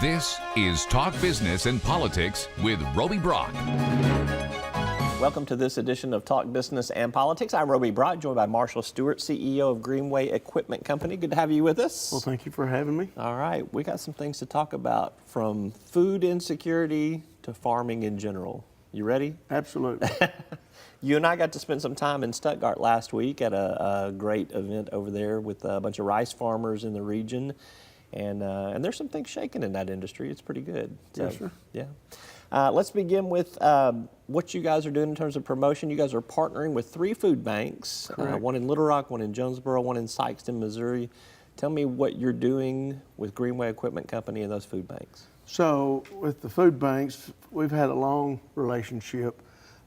This is Talk Business and Politics with Roby Brock. Welcome to this edition of Talk Business and Politics. I'm Roby Brock, joined by Marshall Stewart, CEO of Greenway Equipment Company. Good to have you with us. Well, thank you for having me. All right, we got some things to talk about, from food insecurity to farming in general. You ready? Absolutely. You and I got to spend some time in Stuttgart last week at a great event over there with a bunch of rice farmers in the region. And there's some things shaking in that industry. It's pretty good. So, Yes, sir. Yeah. Let's begin with what you guys are doing in terms of promotion. You guys are partnering with 3 food banks, one in Little Rock, one in Jonesboro, one in Sikeston, Missouri. Tell me what you're doing with Greenway Equipment Company and those food banks. So with the food banks, we've had a long relationship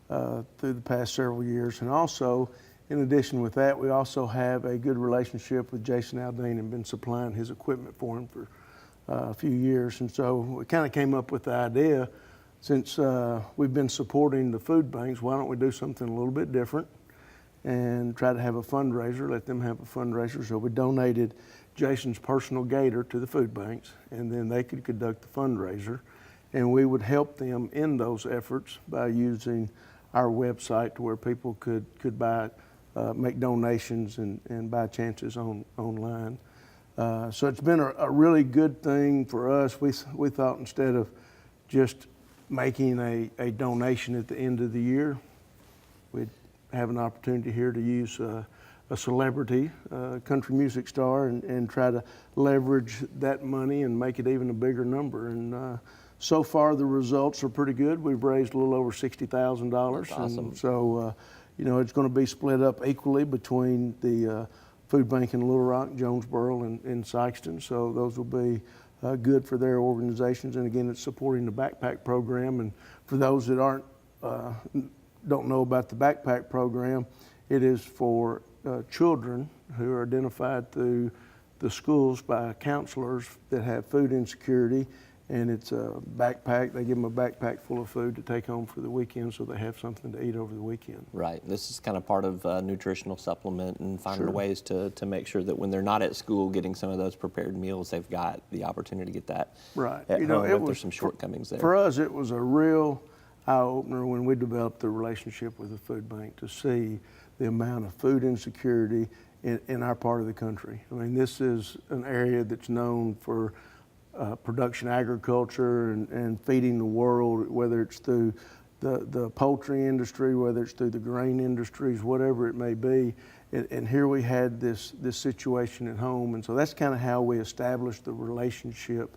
through the past several years. And also, in addition with that, we also have a good relationship with Jason Aldean and been supplying his equipment for him for a few years. And so we kind of came up with the idea, since we've been supporting the food banks, why don't we do something a little bit different and try to have a fundraiser, let them have a fundraiser. So we donated Jason's personal gator to the food banks, and then they could conduct the fundraiser. And we would help them in those efforts by using our website to where people could buy, make donations and buy chances online. So it's been a really good thing for us. We thought, instead of just making a donation at the end of the year, we'd have an opportunity here to use a celebrity, country music star, and try to leverage that money and make it even a bigger number. And so far the results are pretty good. We've raised a little over $60,000. Awesome. And so, you know, it's going to be split up equally between the food bank in Little Rock, Jonesboro, and Sikeston. So those will be good for their organizations. And again, it's supporting the backpack program. And for those that don't know about the backpack program, it is for children who are identified through the schools by counselors that have food insecurity. And it's a backpack. They give them a backpack full of food to take home for the weekend, so they have something to eat over the weekend. Right. This is kind of part of nutritional supplement and finding Sure. ways to make sure that when they're not at school getting some of those prepared meals, they've got the opportunity to get that Right. at You know, home if there's some shortcomings there. For us, it was a real eye-opener when we developed the relationship with the food bank to see the amount of food insecurity in our part of the country. I mean, this is an area that's known for production agriculture and feeding the world, whether it's through the poultry industry, whether it's through the grain industries, whatever it may be. And here we had this situation at home. And so that's kind of how we established the relationship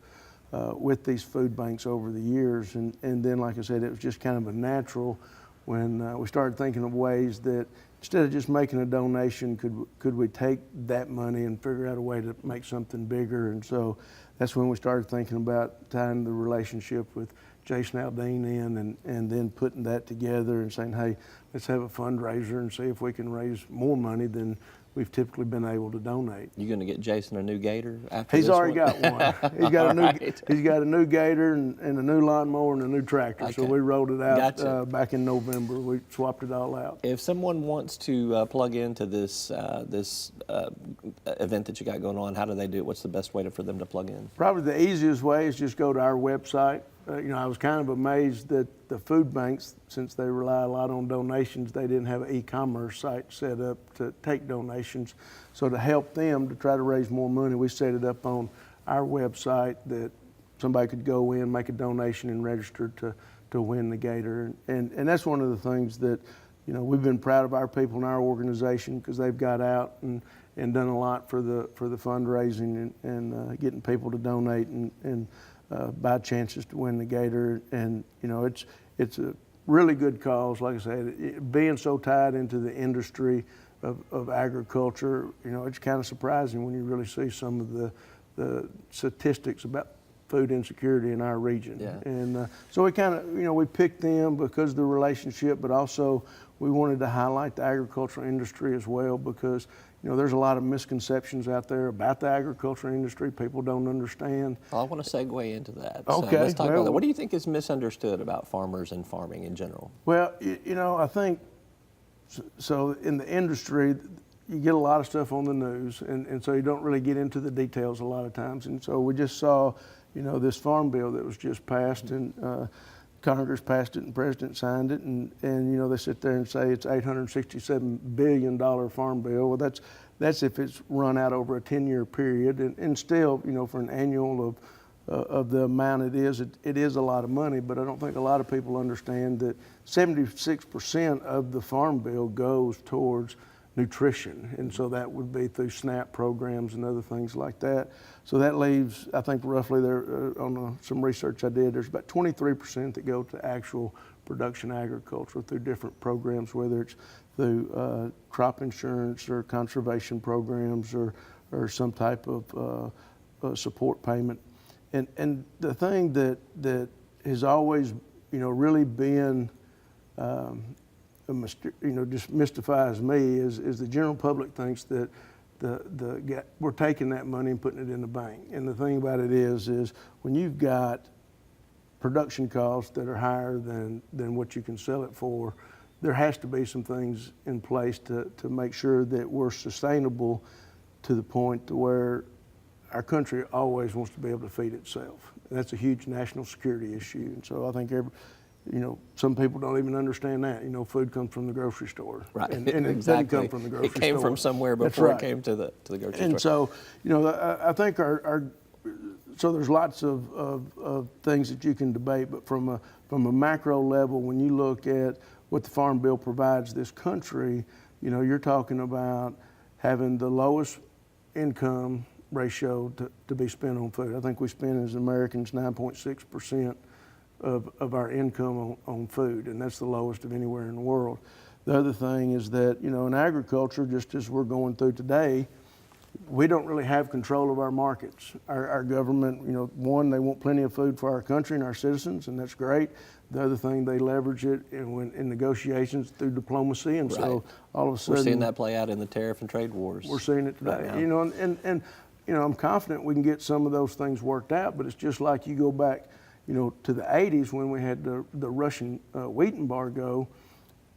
with these food banks over the years. And then, like I said, it was just kind of a natural when we started thinking of ways that instead of just making a donation, could we take that money and figure out a way to make something bigger? And so that's when we started thinking about tying the relationship with Jason Aldean in and then putting that together and saying, hey, let's have a fundraiser and see if we can raise more money than we've typically been able to donate. You going to get Jason a new gator after He's this already one? got one. He's got Right. he's got a new gator and a new lawnmower and a new tractor. Okay. So we rolled it out Gotcha. back in November. We swapped it all out. If someone wants to plug into this event that you got going on, how do they do it? What's the best way for them to plug in? Probably the easiest way is just go to our website. You know, I was kind of amazed that the food banks, since they rely a lot on donations, they didn't have an e-commerce site set up to take donations. So to help them to try to raise more money, we set it up on our website that somebody could go in, make a donation, and register to win the gator. And that's one of the things that, you know, we've been proud of our people in our organization, because they've got out and done a lot for the fundraising and getting people to donate and buy chances to win the gator. And you know, it's a really good cause. Like I said, being so tied into the industry of agriculture, you know, it's kind of surprising when you really see some of the statistics about food insecurity in our region. Yeah. And so we kind of, you know, we picked them because of the relationship, but also we wanted to highlight the agricultural industry as well, because you know, there's a lot of misconceptions out there about the agricultural industry. People don't understand. Well, I want to segue into that. Okay. So let's talk about Well, that. What do you think is misunderstood about farmers and farming in general? Well, you know, I think so in the industry, you get a lot of stuff on the news, and so you don't really get into the details a lot of times. And so we just saw, this farm bill that was just passed, and Congress passed it, and the President signed it, and they sit there and say it's $867 billion farm bill. Well, that's if it's run out over a 10-year period, and still, for an annual of the amount it is a lot of money. But I don't think a lot of people understand that 76% of the farm bill goes towards nutrition, and so that would be through SNAP programs and other things like that. So that leaves, I think, roughly there on some research I did, there's about 23% that go to actual production agriculture through different programs, whether it's through crop insurance or conservation programs or some type of support payment. And the thing that has always, really been just mystifies me is the general public thinks that we're taking that money and putting it in the bank. And the thing about it is when you've got production costs that are higher than what you can sell it for, there has to be some things in place to make sure that we're sustainable to the point to where our country always wants to be able to feed itself. And that's a huge national security issue. And so I think some people don't even understand that. Food comes from the grocery store. Right. And it exactly. doesn't come from the grocery store. It came from somewhere before it came to the grocery store. And so, I think so there's lots of things that you can debate, but from a macro level, when you look at what the Farm Bill provides this country, you're talking about having the lowest income ratio to be spent on food. I think we spend as Americans 9.6% of our income on food, and that's the lowest of anywhere in the world. The other thing is that, in agriculture, just as we're going through today, we don't really have control of our markets. Our government, one, they want plenty of food for our country and our citizens, and that's great. The other thing, they leverage it in negotiations through diplomacy, and so all of a sudden... We're seeing that play out in the tariff and trade wars. We're seeing it today. Right, I'm confident we can get some of those things worked out, but it's just like you go back, to the 80s when we had the Russian wheat embargo.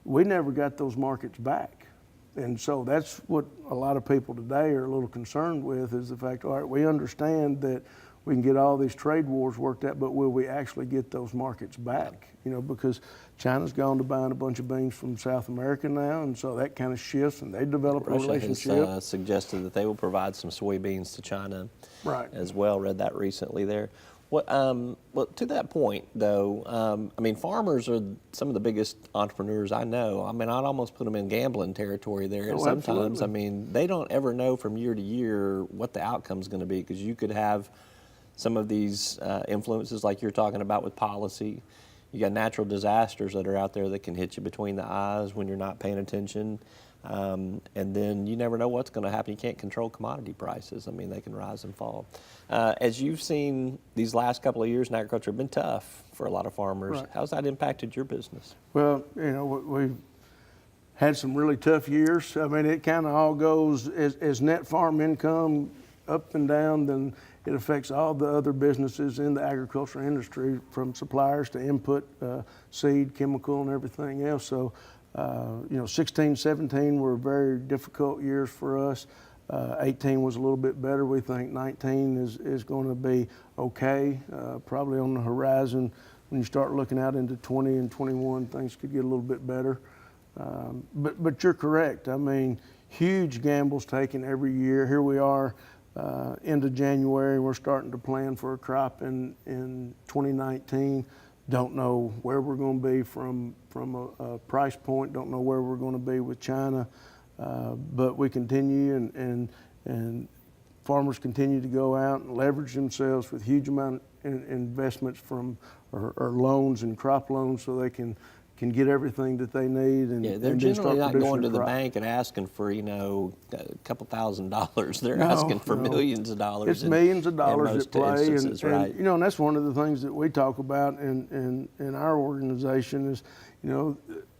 We never got those markets back. And so that's what a lot of people today are a little concerned with, is the fact, all right, we understand that we can get all these trade wars worked out, but will we actually get those markets back? Because China's gone to buying a bunch of beans from South America now, and so that kind of shifts, and they develop a relationship. Russia has suggested that they will provide some soybeans to China as well. Read that recently there. Well, to that point, though, farmers are some of the biggest entrepreneurs I know. I'd almost put them in gambling territory there. Sometimes, absolutely. They don't ever know from year to year what the outcome's going to be, because you could have some of these influences like you're talking about with policy. You got natural disasters that are out there that can hit you between the eyes when you're not paying attention. And then you never know what's going to happen. You can't control commodity prices. They can rise and fall. As you've seen, these last couple of years in agriculture have been tough for a lot of farmers. Right. How's that impacted your business? Well, we've had some really tough years. It kind of all goes as net farm income up and down, then it affects all the other businesses in the agricultural industry, from suppliers to input, seed, chemical, and everything else. So, 16, 17 were very difficult years for us. 18 was a little bit better. We think 19 is going to be okay, probably on the horizon. When you start looking out into 20 and 21, things could get a little bit better. But you're correct. Huge gambles taken every year. Here we are, into January, we're starting to plan for a crop in 2019. Don't know where we're going to be from a price point. Don't know where we're going to be with China, but we continue, and farmers continue to go out and leverage themselves with huge amount of investments or loans and crop loans, so they can get everything that they need. And they're and generally not going to the crop. bank and asking for a couple $1,000s. They're asking for millions of dollars. It's millions of dollars at play, and and that's one of the things that we talk about in our organization is,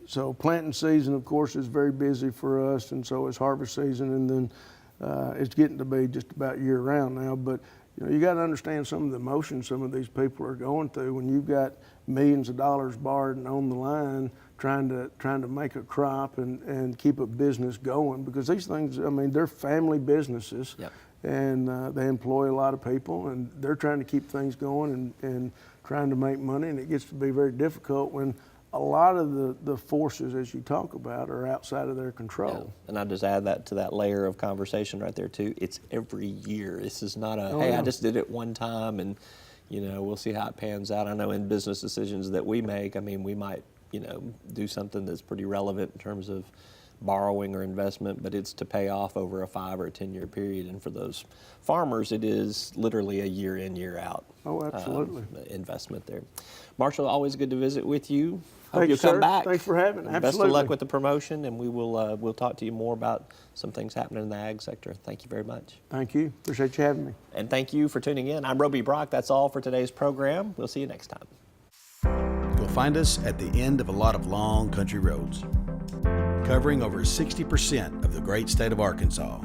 so planting season, of course, is very busy for us, and so is harvest season, and then it's getting to be just about year round now. But you got to understand some of the emotions some of these people are going through when you've got millions of dollars borrowed and on the line, trying to make a crop and keep a business going, because these things, I mean, they're family businesses. Yep. And they employ a lot of people, and they're trying to keep things going and trying to make money, and it gets to be very difficult when a lot of the forces, as you talk about, are outside of their control. Yeah. And I just add that to that layer of conversation right there too. It's every year. This is not a, hey, yeah. I just did it one time and, you know, we'll see how it pans out. I know in business decisions that we make, I mean, we might, you know, do something that's pretty relevant in terms of borrowing or investment, but it's to pay off over a 5 or a 10-year period. And for those farmers, it is literally a year in, year out. Oh, absolutely. Investment there. Marshall, always good to visit with you. Hope Thank you'll you, come sir. back. Thanks for having me. Best of Absolutely. luck with the promotion, and we will we'll talk to you more about some things happening in the ag sector. Thank you very much. Thank you. Appreciate you having me. And thank you for tuning in. I'm Roby Brock. That's all for today's program. We'll see you next time. You'll find us at the end of a lot of long country roads, covering over 60% of the great state of Arkansas.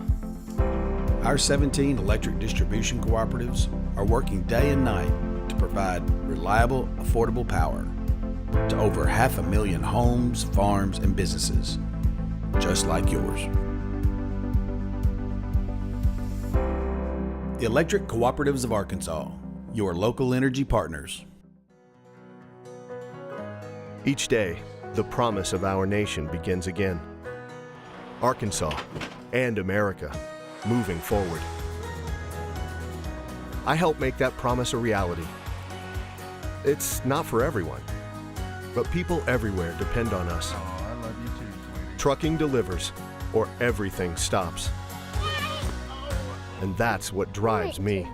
Our 17 electric distribution cooperatives are working day and night to provide reliable, affordable power to over 500,000 homes, farms, and businesses, just like yours. The Electric Cooperatives of Arkansas, your local energy partners. Each day, the promise of our nation begins again. Arkansas and America, moving forward. I help make that promise a reality. It's not for everyone, but people everywhere depend on us. Oh, I love you too, sweetie. Trucking delivers, or everything stops. And that's what drives me.